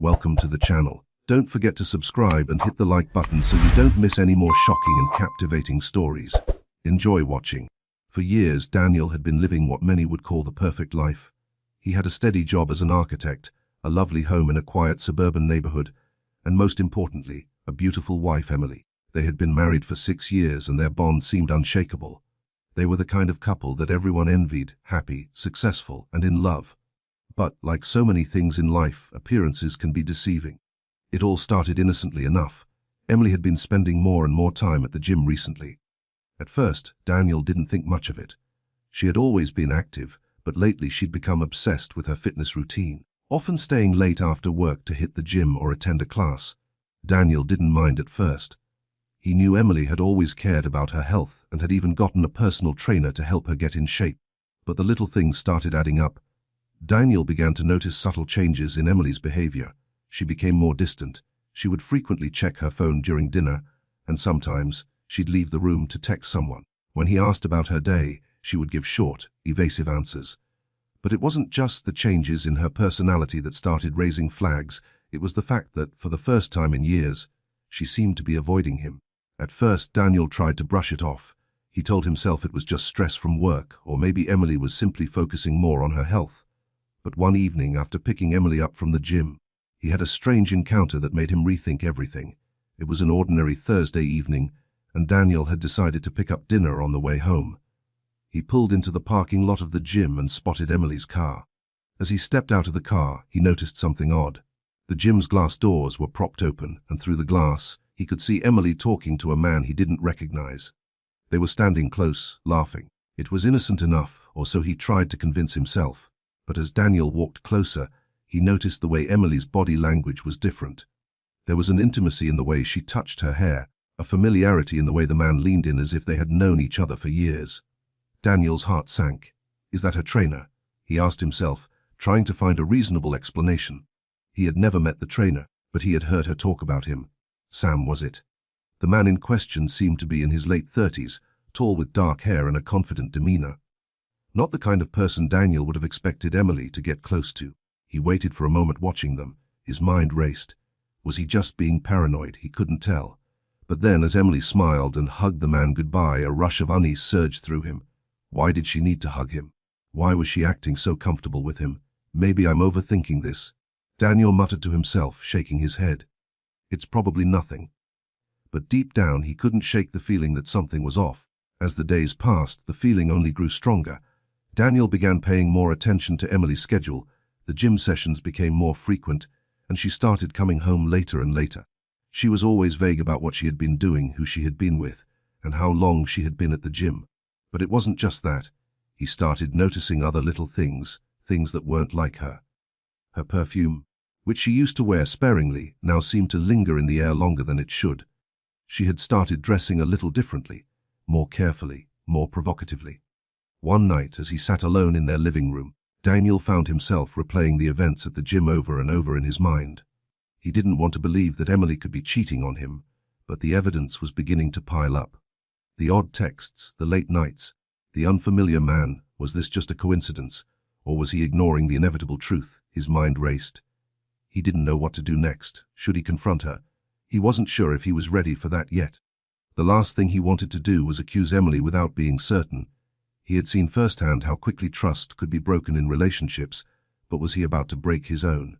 Welcome to the channel. Don't forget to subscribe and hit the like button so you don't miss any more shocking and captivating stories. Enjoy watching. For years, Daniel had been living what many would call the perfect life. He had a steady job as an architect, a lovely home in a quiet suburban neighborhood, and most importantly, a beautiful wife, Emily. They had been married for 6 years and their bond seemed unshakable. They were the kind of couple that everyone envied, happy, successful, and in love. But, like so many things in life, appearances can be deceiving. It all started innocently enough. Emily had been spending more and more time at the gym recently. At first, Daniel didn't think much of it. She had always been active, but lately she'd become obsessed with her fitness routine, often staying late after work to hit the gym or attend a class. Daniel didn't mind at first. He knew Emily had always cared about her health and had even gotten a personal trainer to help her get in shape. But the little things started adding up. Daniel began to notice subtle changes in Emily's behavior. She became more distant. She would frequently check her phone during dinner, and sometimes she'd leave the room to text someone. When he asked about her day, she would give short, evasive answers. But it wasn't just the changes in her personality that started raising flags. It was the fact that, for the first time in years, she seemed to be avoiding him. At first, Daniel tried to brush it off. He told himself it was just stress from work, or maybe Emily was simply focusing more on her health. But one evening, after picking Emily up from the gym, he had a strange encounter that made him rethink everything. It was an ordinary Thursday evening, and Daniel had decided to pick up dinner on the way home. He pulled into the parking lot of the gym and spotted Emily's car. As he stepped out of the car, he noticed something odd. The gym's glass doors were propped open, and through the glass, he could see Emily talking to a man he didn't recognize. They were standing close, laughing. It was innocent enough, or so he tried to convince himself. But as Daniel walked closer, he noticed the way Emily's body language was different. There was an intimacy in the way she touched her hair, a familiarity in the way the man leaned in as if they had known each other for years. Daniel's heart sank. Is that her trainer? He asked himself, trying to find a reasonable explanation. He had never met the trainer, but he had heard her talk about him. Sam, was it? The man in question seemed to be in his late 30s, tall with dark hair and a confident demeanor. Not the kind of person Daniel would have expected Emily to get close to. He waited for a moment watching them. His mind raced. Was he just being paranoid? He couldn't tell. But then, as Emily smiled and hugged the man goodbye, a rush of unease surged through him. Why did she need to hug him? Why was she acting so comfortable with him? Maybe I'm overthinking this. Daniel muttered to himself, shaking his head. It's probably nothing. But deep down, he couldn't shake the feeling that something was off. As the days passed, the feeling only grew stronger. Daniel began paying more attention to Emily's schedule. The gym sessions became more frequent, and she started coming home later and later. She was always vague about what she had been doing, who she had been with, and how long she had been at the gym. But it wasn't just that. He started noticing other little things, things that weren't like her. Her perfume, which she used to wear sparingly, now seemed to linger in the air longer than it should. She had started dressing a little differently, more carefully, more provocatively. One night, as he sat alone in their living room, Daniel found himself replaying the events at the gym over and over in his mind. He didn't want to believe that Emily could be cheating on him, but the evidence was beginning to pile up. The odd texts, the late nights, the unfamiliar man. Was this just a coincidence, or was he ignoring the inevitable truth? His mind raced. He didn't know what to do next. Should he confront her? He wasn't sure if he was ready for that yet. The last thing he wanted to do was accuse Emily without being certain. He had seen firsthand how quickly trust could be broken in relationships, but was he about to break his own?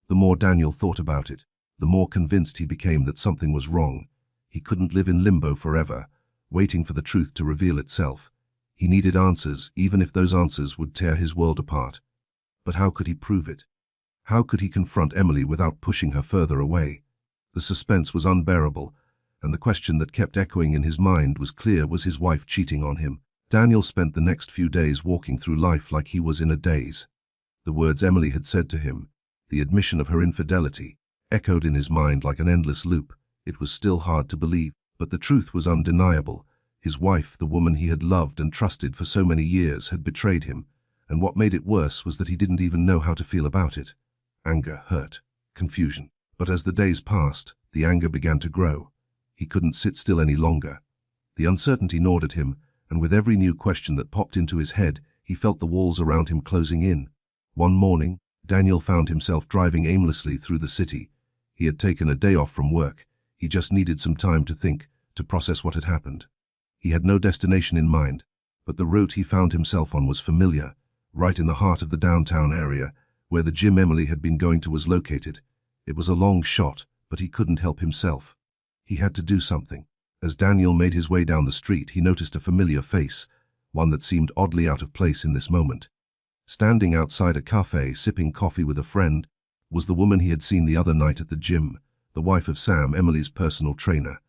The more Daniel thought about it, the more convinced he became that something was wrong. He couldn't live in limbo forever, waiting for the truth to reveal itself. He needed answers, even if those answers would tear his world apart. But how could he prove it? How could he confront Emily without pushing her further away? The suspense was unbearable, and the question that kept echoing in his mind was clear: was his wife cheating on him? Daniel spent the next few days walking through life like he was in a daze. The words Emily had said to him, the admission of her infidelity, echoed in his mind like an endless loop. It was still hard to believe, but the truth was undeniable. His wife, the woman he had loved and trusted for so many years, had betrayed him, and what made it worse was that he didn't even know how to feel about it. Anger, hurt, confusion. But as the days passed, the anger began to grow. He couldn't sit still any longer. The uncertainty gnawed at him, and with every new question that popped into his head, he felt the walls around him closing in. One morning, Daniel found himself driving aimlessly through the city. He had taken a day off from work. He just needed some time to think, to process what had happened. He had no destination in mind, but the route he found himself on was familiar. Right in the heart of the downtown area, where the gym Emily had been going to was located. It was a long shot, but he couldn't help himself. He had to do something. As Daniel made his way down the street, he noticed a familiar face, one that seemed oddly out of place in this moment. Standing outside a cafe, sipping coffee with a friend, was the woman he had seen the other night at the gym, the wife of Sam, Emily's personal trainer.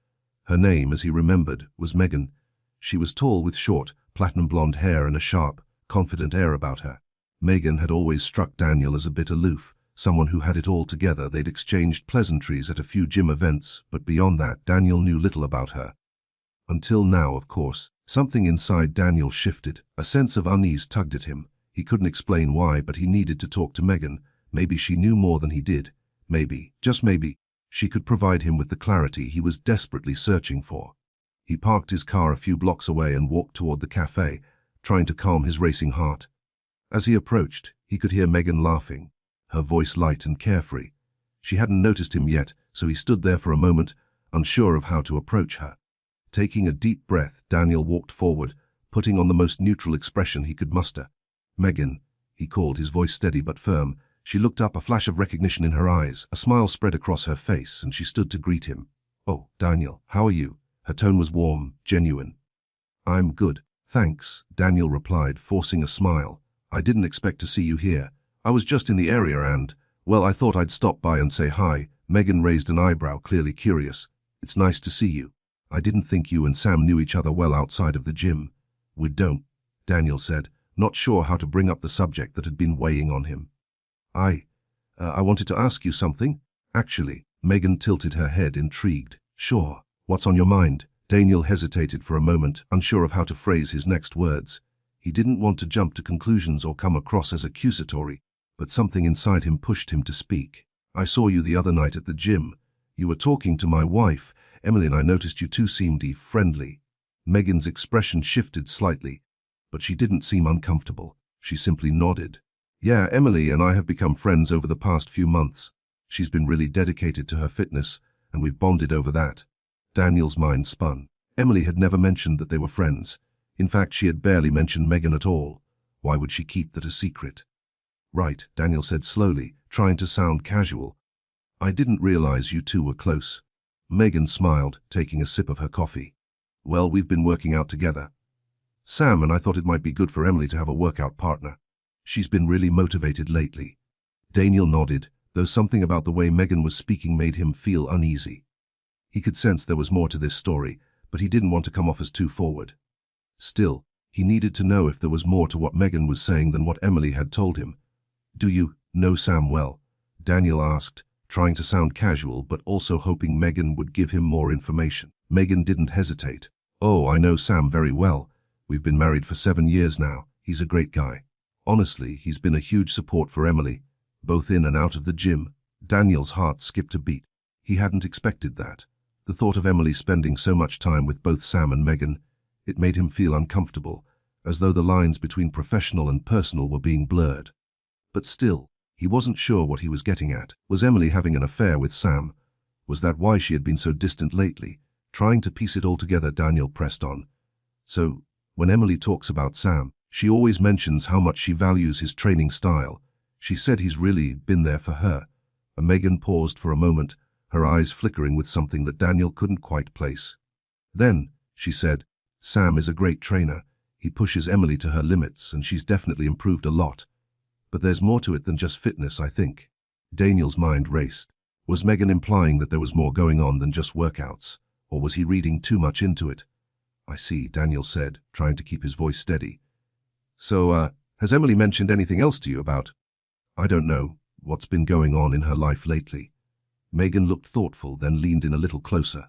Her name, as he remembered, was Megan. She was tall with short, platinum blonde hair and a sharp, confident air about her. Megan had always struck Daniel as a bit aloof, someone who had it all together. They'd exchanged pleasantries at a few gym events, but beyond that, Daniel knew little about her. Until now, of course. Something inside Daniel shifted. A sense of unease tugged at him. He couldn't explain why, but he needed to talk to Megan. Maybe she knew more than he did. Maybe, just maybe, she could provide him with the clarity he was desperately searching for. He parked his car a few blocks away and walked toward the cafe, trying to calm his racing heart. As he approached, he could hear Megan laughing, her voice light and carefree. She hadn't noticed him yet, so he stood there for a moment, unsure of how to approach her. Taking a deep breath, Daniel walked forward, putting on the most neutral expression he could muster. "Megan," he called, his voice steady but firm. She looked up, a flash of recognition in her eyes. A smile spread across her face, and she stood to greet him. "Oh, Daniel, how are you?" Her tone was warm, genuine. "I'm good, thanks," Daniel replied, forcing a smile. "I didn't expect to see you here. I was just in the area and, well, I thought I'd stop by and say hi." Megan raised an eyebrow, clearly curious. "It's nice to see you. I didn't think you and Sam knew each other well outside of the gym." "We don't," Daniel said, not sure how to bring up the subject that had been weighing on him. I wanted to ask you something, actually." Megan tilted her head, intrigued. "Sure. What's on your mind?" Daniel hesitated for a moment, unsure of how to phrase his next words. He didn't want to jump to conclusions or come across as accusatory, but something inside him pushed him to speak. "I saw you the other night at the gym. You were talking to my wife, Emily, and I noticed you two seemed friendly." Megan's expression shifted slightly, but she didn't seem uncomfortable. She simply nodded. "Yeah, Emily and I have become friends over the past few months. She's been really dedicated to her fitness, and we've bonded over that." Daniel's mind spun. Emily had never mentioned that they were friends. In fact, she had barely mentioned Megan at all. Why would she keep that a secret? "Right," Daniel said slowly, trying to sound casual. "I didn't realize you two were close." Megan smiled, taking a sip of her coffee. "Well, we've been working out together, Sam, and I thought it might be good for Emily to have a workout partner. She's been really motivated lately." Daniel nodded, though something about the way Megan was speaking made him feel uneasy. He could sense there was more to this story, but he didn't want to come off as too forward. Still, he needed to know if there was more to what Megan was saying than what Emily had told him. "Do you know Sam well?" Daniel asked, trying to sound casual but also hoping Megan would give him more information. Megan didn't hesitate. "Oh, I know Sam very well. We've been married for 7 years now. He's a great guy. Honestly, he's been a huge support for Emily, both in and out of the gym." Daniel's heart skipped a beat. He hadn't expected that. The thought of Emily spending so much time with both Sam and Megan, it made him feel uncomfortable, as though the lines between professional and personal were being blurred. But still, he wasn't sure what he was getting at. Was Emily having an affair with Sam? Was that why she had been so distant lately? Trying to piece it all together, Daniel pressed on. "So, when Emily talks about Sam, she always mentions how much she values his training style. She said he's really been there for her." Megan paused for a moment, her eyes flickering with something that Daniel couldn't quite place. "Then," she said, "Sam is a great trainer. He pushes Emily to her limits, and she's definitely improved a lot. But there's more to it than just fitness, I think." Daniel's mind raced. Was Megan implying that there was more going on than just workouts, or was he reading too much into it? "I see," Daniel said, trying to keep his voice steady. "So, has Emily mentioned anything else to you about, I don't know, what's been going on in her life lately?" Megan looked thoughtful, then leaned in a little closer.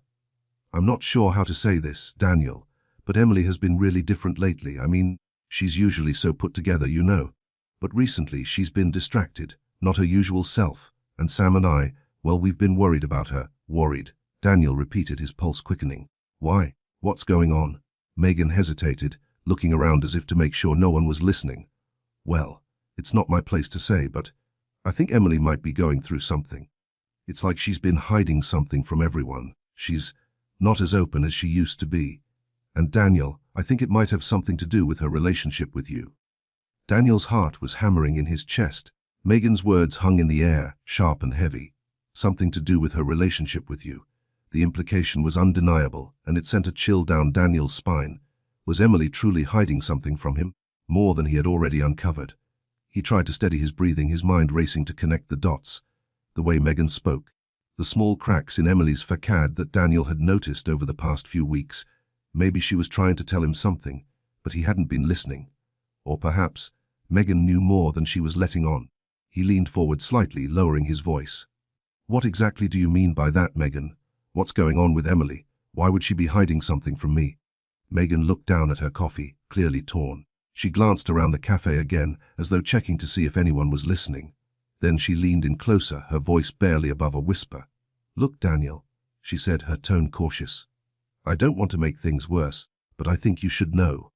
"I'm not sure how to say this, Daniel, but Emily has been really different lately. I mean, she's usually so put together, you know. But recently she's been distracted, not her usual self, and Sam and I, well, we've been worried about her." "Worried?" Daniel repeated, his pulse quickening. "Why? What's going on?" Megan hesitated, looking around as if to make sure no one was listening. "Well, it's not my place to say, but I think Emily might be going through something. It's like she's been hiding something from everyone. She's not as open as she used to be. And Daniel, I think it might have something to do with her relationship with you." Daniel's heart was hammering in his chest. Megan's words hung in the air, sharp and heavy. Something to do with her relationship with you. The implication was undeniable, and it sent a chill down Daniel's spine. Was Emily truly hiding something from him? More than he had already uncovered. He tried to steady his breathing, his mind racing to connect the dots. The way Megan spoke, the small cracks in Emily's facade that Daniel had noticed over the past few weeks. Maybe she was trying to tell him something, but he hadn't been listening. Or perhaps Megan knew more than she was letting on. He leaned forward slightly, lowering his voice. "What exactly do you mean by that, Megan? What's going on with Emily? Why would she be hiding something from me?" Megan looked down at her coffee, clearly torn. She glanced around the cafe again, as though checking to see if anyone was listening. Then she leaned in closer, her voice barely above a whisper. "Look, Daniel," she said, her tone cautious. "I don't want to make things worse, but I think you should know.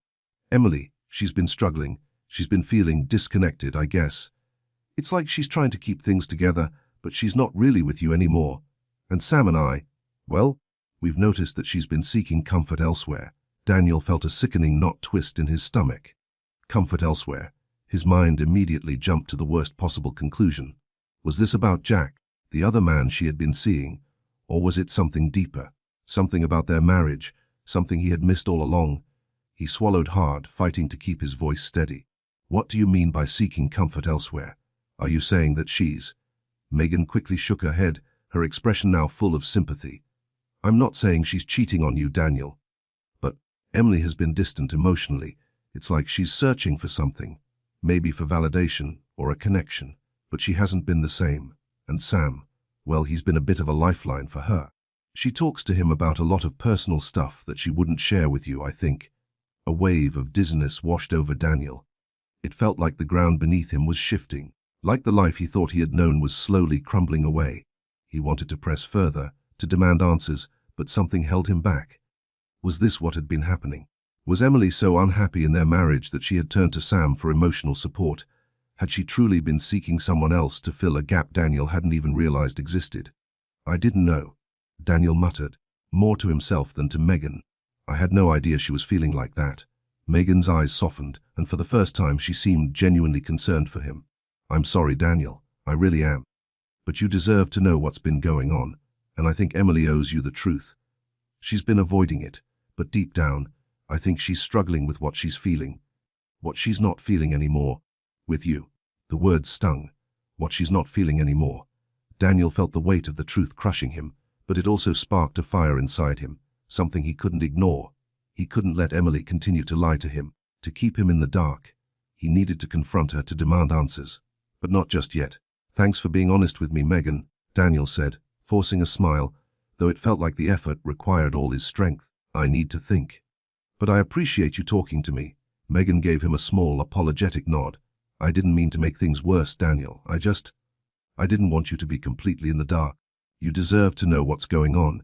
Emily, she's been struggling. She's been feeling disconnected, I guess. It's like she's trying to keep things together, but she's not really with you anymore. And Sam and I, well, we've noticed that she's been seeking comfort elsewhere." Daniel felt a sickening knot twist in his stomach. Comfort elsewhere. His mind immediately jumped to the worst possible conclusion. Was this about Jack, the other man she had been seeing, or was it something deeper? Something about their marriage, something he had missed all along? He swallowed hard, fighting to keep his voice steady. "What do you mean by seeking comfort elsewhere? Are you saying that she's—" Megan quickly shook her head, her expression now full of sympathy. "I'm not saying she's cheating on you, Daniel. But Emily has been distant emotionally. It's like she's searching for something, maybe for validation or a connection, but she hasn't been the same. And Sam, well, he's been a bit of a lifeline for her. She talks to him about a lot of personal stuff that she wouldn't share with you, I think." A wave of dizziness washed over Daniel. It felt like the ground beneath him was shifting, like the life he thought he had known was slowly crumbling away. He wanted to press further, to demand answers, but something held him back. Was this what had been happening? Was Emily so unhappy in their marriage that she had turned to Sam for emotional support? Had she truly been seeking someone else to fill a gap Daniel hadn't even realized existed? "I didn't know," Daniel muttered, more to himself than to Megan. "I had no idea she was feeling like that." Megan's eyes softened, and for the first time she seemed genuinely concerned for him. "I'm sorry, Daniel. I really am. But you deserve to know what's been going on, and I think Emily owes you the truth. She's been avoiding it, but deep down, I think she's struggling with what she's feeling. What she's not feeling anymore. With you." The words stung. What she's not feeling anymore. Daniel felt the weight of the truth crushing him, but it also sparked a fire inside him, something he couldn't ignore. He couldn't let Emily continue to lie to him, to keep him in the dark. He needed to confront her, to demand answers. But not just yet. "Thanks for being honest with me, Megan," Daniel said, forcing a smile, though it felt like the effort required all his strength. "I need to think. But I appreciate you talking to me." Megan gave him a small, apologetic nod. "I didn't mean to make things worse, Daniel. I didn't want you to be completely in the dark. You deserve to know what's going on."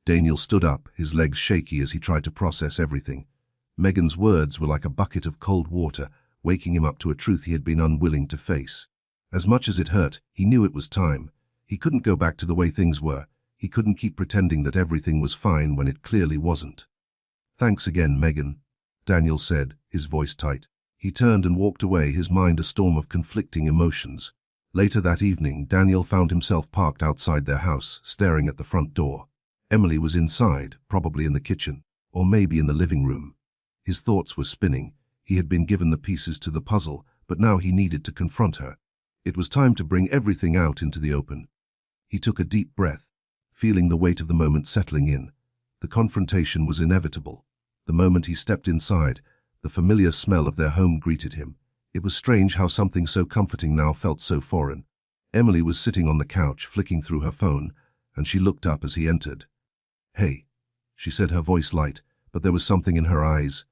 Daniel stood up, his legs shaky as he tried to process everything. Megan's words were like a bucket of cold water, waking him up to a truth he had been unwilling to face. As much as it hurt, he knew it was time. He couldn't go back to the way things were. He couldn't keep pretending that everything was fine when it clearly wasn't. "Thanks again, Megan," Daniel said, his voice tight. He turned and walked away, his mind a storm of conflicting emotions. Later that evening, Daniel found himself parked outside their house, staring at the front door. Emily was inside, probably in the kitchen, or maybe in the living room. His thoughts were spinning. He had been given the pieces to the puzzle, but now he needed to confront her. It was time to bring everything out into the open. He took a deep breath, feeling the weight of the moment settling in. The confrontation was inevitable. The moment he stepped inside, the familiar smell of their home greeted him. It was strange how something so comforting now felt so foreign. Emily was sitting on the couch, flicking through her phone, and she looked up as he entered. "Hey," she said, her voice light, but there was something in her eyes.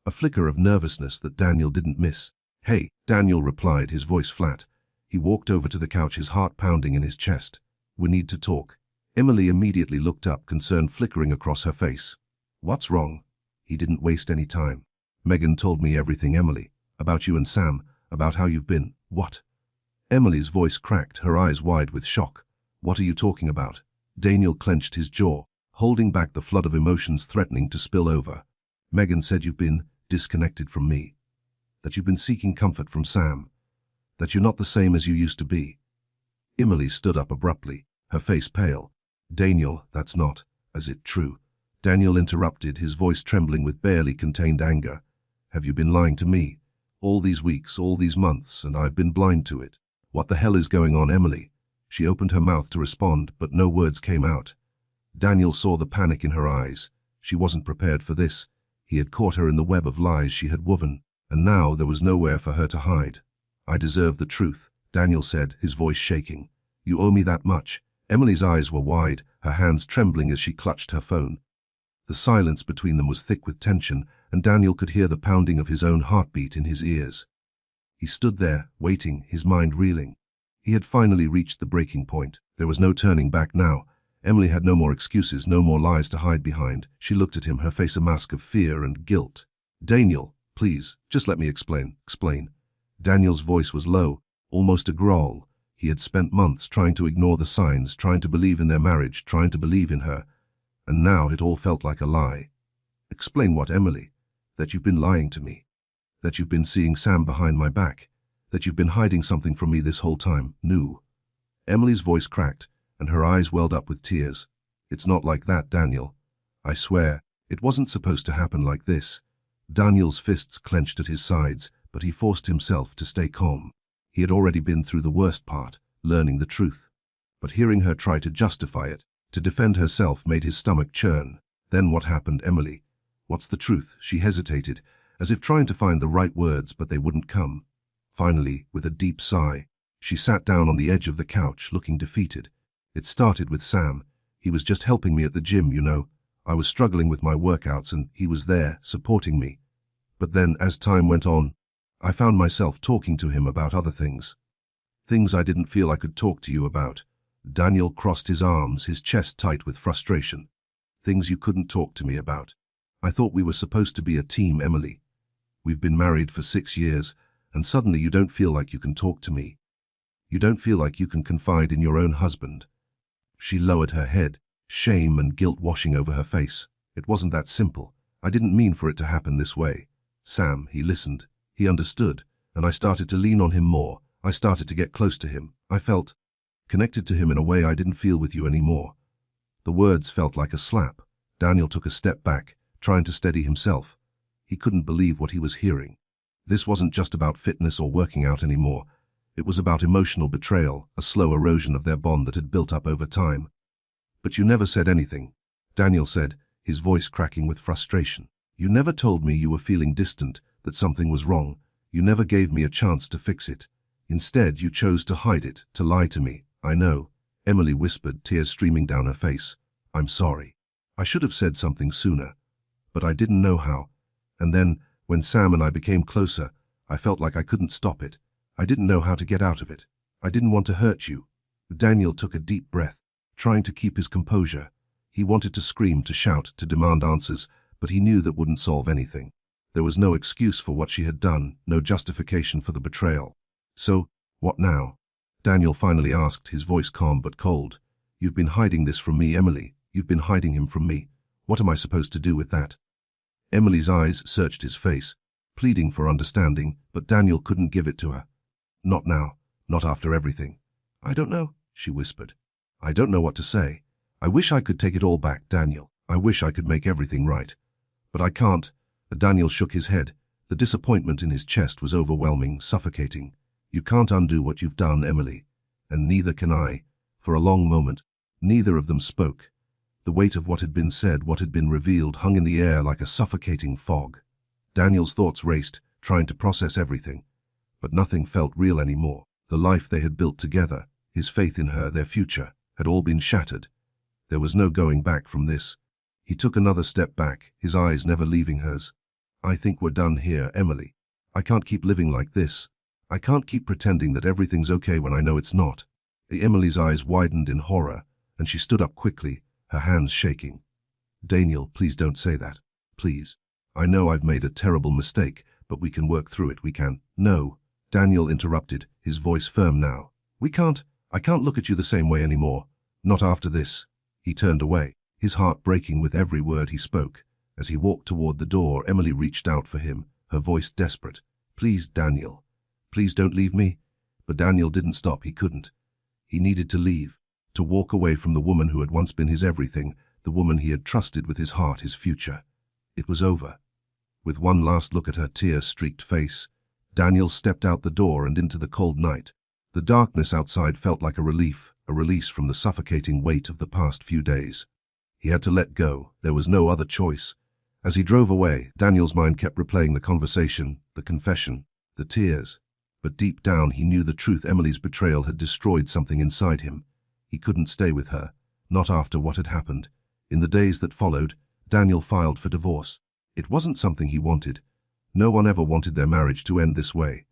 A flicker of nervousness that Daniel didn't miss. "Hey," Daniel replied, his voice flat. He walked over to the couch, his heart pounding in his chest. "We need to talk." Emily immediately looked up, concern flickering across her face. "What's wrong?" He didn't waste any time. "Megan told me everything, Emily. About you and Sam, about how you've been—" "What?" Emily's voice cracked, her eyes wide with shock. What are you talking about? Daniel clenched his jaw, holding back the flood of emotions threatening to spill over. Megan said you've been disconnected from me. That you've been seeking comfort from Sam. That you're not the same as you used to be. Emily stood up abruptly, her face pale. Daniel, that's not, is it true? Daniel interrupted, his voice trembling with barely contained anger. Have you been lying to me? All these weeks, all these months, and I've been blind to it. What the hell is going on, Emily? She opened her mouth to respond, but no words came out. Daniel saw the panic in her eyes. She wasn't prepared for this. He had caught her in the web of lies she had woven, and now there was nowhere for her to hide. I deserve the truth, Daniel said, his voice shaking. You owe me that much. Emily's eyes were wide, her hands trembling as she clutched her phone. The silence between them was thick with tension, and Daniel could hear the pounding of his own heartbeat in his ears. He stood there, waiting, his mind reeling. He had finally reached the breaking point. There was no turning back now. Emily had no more excuses, no more lies to hide behind. She looked at him, her face a mask of fear and guilt. Daniel, please, just let me explain. Daniel's voice was low, almost a growl. He had spent months trying to ignore the signs, trying to believe in their marriage, trying to believe in her. And now it all felt like a lie. Explain what, Emily? That you've been lying to me. That you've been seeing Sam behind my back. That you've been hiding something from me this whole time. No. Emily's voice cracked, and her eyes welled up with tears. It's not like that, Daniel. I swear, it wasn't supposed to happen like this. Daniel's fists clenched at his sides, but he forced himself to stay calm. He had already been through the worst part, learning the truth. But hearing her try to justify it, to defend herself, made his stomach churn. Then what happened, Emily? What's the truth? She hesitated, as if trying to find the right words, but they wouldn't come. Finally, with a deep sigh, she sat down on the edge of the couch, looking defeated. It started with Sam. He was just helping me at the gym, you know. I was struggling with my workouts and he was there, supporting me. But then, as time went on, I found myself talking to him about other things. Things I didn't feel I could talk to you about. Daniel crossed his arms, his chest tight with frustration. Things you couldn't talk to me about. I thought we were supposed to be a team, Emily. We've been married for 6 years, and suddenly you don't feel like you can talk to me. You don't feel like you can confide in your own husband. She lowered her head, shame and guilt washing over her face. It wasn't that simple. I didn't mean for it to happen this way. Sam, he listened. He understood, and I started to lean on him more. I started to get close to him. I felt connected to him in a way I didn't feel with you anymore. The words felt like a slap. Daniel took a step back, trying to steady himself. He couldn't believe what he was hearing. This wasn't just about fitness or working out anymore. It was about emotional betrayal, a slow erosion of their bond that had built up over time. But you never said anything, Daniel said, his voice cracking with frustration. You never told me you were feeling distant, that something was wrong. You never gave me a chance to fix it. Instead, you chose to hide it, to lie to me. I know, Emily whispered, tears streaming down her face. I'm sorry. I should have said something sooner. But I didn't know how. And then, when Sam and I became closer, I felt like I couldn't stop it. I didn't know how to get out of it. I didn't want to hurt you. Daniel took a deep breath, trying to keep his composure. He wanted to scream, to shout, to demand answers, but he knew that wouldn't solve anything. There was no excuse for what she had done, no justification for the betrayal. So, what now? Daniel finally asked, his voice calm but cold. You've been hiding this from me, Emily. You've been hiding him from me. What am I supposed to do with that? Emily's eyes searched his face, pleading for understanding, but Daniel couldn't give it to her. Not now, not after everything. I don't know, she whispered. I don't know what to say. I wish I could take it all back, Daniel. I wish I could make everything right. But I can't. Daniel shook his head. The disappointment in his chest was overwhelming, suffocating. You can't undo what you've done, Emily. And neither can I. For a long moment, neither of them spoke. The weight of what had been said, what had been revealed, hung in the air like a suffocating fog. Daniel's thoughts raced, trying to process everything. But nothing felt real anymore. The life they had built together, his faith in her, their future, had all been shattered. There was no going back from this. He took another step back, his eyes never leaving hers. I think we're done here, Emily. I can't keep living like this. I can't keep pretending that everything's okay when I know it's not. Emily's eyes widened in horror, and she stood up quickly, her hands shaking. Daniel, please don't say that. Please. I know I've made a terrible mistake, but we can work through it, we can. No. Daniel interrupted, his voice firm now. I can't look at you the same way anymore. Not after this. He turned away, his heart breaking with every word he spoke. As he walked toward the door, Emily reached out for him, her voice desperate. Please, Daniel. Please don't leave me. But Daniel didn't stop. He couldn't. He needed to leave, to walk away from the woman who had once been his everything, the woman he had trusted with his heart, his future. It was over. With one last look at her tear-streaked face, Daniel stepped out the door and into the cold night. The darkness outside felt like a relief, a release from the suffocating weight of the past few days. He had to let go. There was no other choice. As he drove away, Daniel's mind kept replaying the conversation, the confession, the tears. But deep down he knew the truth. Emily's betrayal had destroyed something inside him. He couldn't stay with her, not after what had happened. In the days that followed, Daniel filed for divorce. It wasn't something he wanted. No one ever wanted their marriage to end this way.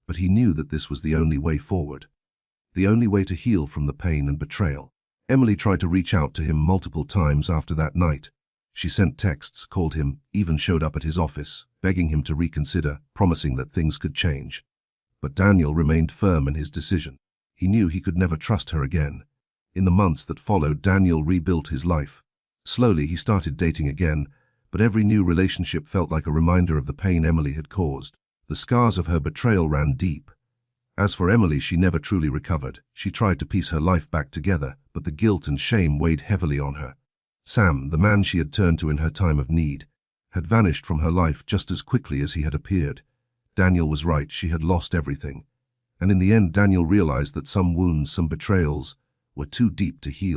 But he knew that this was the only way forward. The only way to heal from the pain and betrayal. Emily tried to reach out to him multiple times after that night. She sent texts, called him, even showed up at his office, begging him to reconsider, promising that things could change. But Daniel remained firm in his decision. He knew he could never trust her again. In the months that followed, Daniel rebuilt his life. Slowly, he started dating again, but every new relationship felt like a reminder of the pain Emily had caused. The scars of her betrayal ran deep. As for Emily, she never truly recovered. She tried to piece her life back together, but the guilt and shame weighed heavily on her. Sam, the man she had turned to in her time of need, had vanished from her life just as quickly as he had appeared. Daniel was right. She had lost everything. And in the end, Daniel realized that some wounds, some betrayals, were too deep to heal.